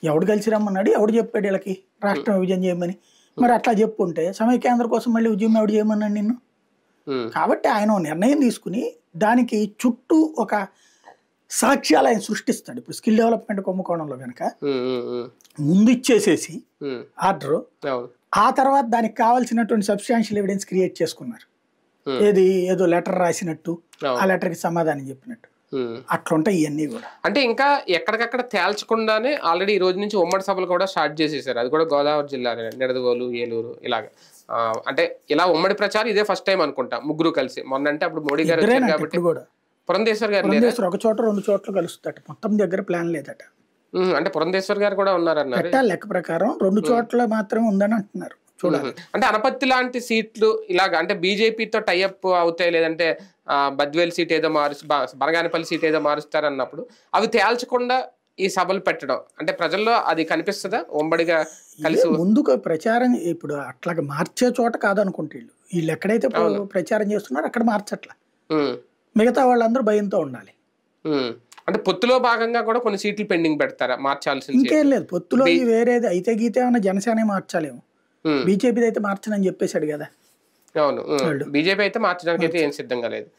ఎవడు కలిసి రమ్మన్నాడు, ఎవడు చెప్పాడు వీళ్ళకి రాష్ట్రం విభజన చేయమని? మరి అట్లా చెప్పుంటే సమైక్యాంధ్ర కోసం మళ్ళీ ఉద్యమం ఎవడు చేయమన్నాడు నిన్ను? కాబట్టి ఆయన నిర్ణయం తీసుకుని దానికి చుట్టూ ఒక సాక్ష్యాలు ఆయన సృష్టిస్తాడు. ఇప్పుడు స్కిల్ డెవలప్మెంట్ కుంభకోణంలో కనుక ముందు ఇచ్చేసేసి ఆర్డర్, ఆ తర్వాత దానికి కావాల్సినటువంటి సబ్స్టాన్షియల్ ఎవిడెన్స్ క్రియేట్ చేసుకున్నారు. ఏదో లెటర్ రాసినట్టు, ఆ లెటర్కి సమాధానం చెప్పినట్టు, అట్లుంటాయి ఇవన్నీ కూడా. అంటే ఇంకా ఎక్కడికక్కడ తేల్చకుండానే ఆల్రెడీ ఈ రోజు నుంచి ఉమ్మడి సభలు కూడా స్టార్ట్ చేసేసారు. అది కూడా గోదావరి జిల్లా, నిడదవోలు, ఏలూరు ఇలాగా. అంటే ఇలా ఉమ్మడి ప్రచారం ఇదే ఫస్ట్ టైం అనుకుంటా ముగ్గురు కలిసి. మొన్న అంటే అప్పుడు మోడీ గారు వచ్చారు కాబట్టి పురంధేశ్వర్ గారు ఒక చోట 2 చోట్ల కలుస్తాట, మొత్తం దగ్గర ప్లాన్ లేదట. అంటే పురంధేశ్వర్ గారు కూడా ఉన్నారన్నారు. లెక్క ప్రకారం 2 చోట్ల మాత్రమే ఉందని అంటున్నారు. చూడాలి. అంటే అనపత్తి లాంటి సీట్లు ఇలాగా అంటే బీజేపీతో టైఅప్ అవుతాయి, లేదంటే బద్వేల్ సీట్ ఏదో బనగానపల్లి సీట్ ఏదో మారుస్తారన్నప్పుడు అవి తేల్చకుండా ఈ సభలు పెట్టడం అంటే ప్రజల్లో అది కనిపిస్తుందా ఉమ్మడిగా కలిసి? ముందుకు ప్రచారం ఇప్పుడు అట్లాగా మార్చే చోట కాదనుకుంటే వీళ్ళు ఎక్కడైతే ప్రచారం చేస్తున్నారో అక్కడ మార్చట్లా, మిగతా వాళ్ళందరూ భయంతో ఉండాలి. అంటే పొత్తులో భాగంగా కూడా కొన్ని సీట్లు పెండింగ్ పెడతారా మార్చాల్సింది? ఇంకేం లేదు, పొత్తులో వేరేది అయితే గీతే ఏమన్నా జనసేన మార్చాలేమో, బీజేపీ అయితే మార్చనని చెప్పేశాడు కదా. అవును, బీజేపీ అయితే మార్చడానికి అయితే ఏం సిద్ధంగా లేదు.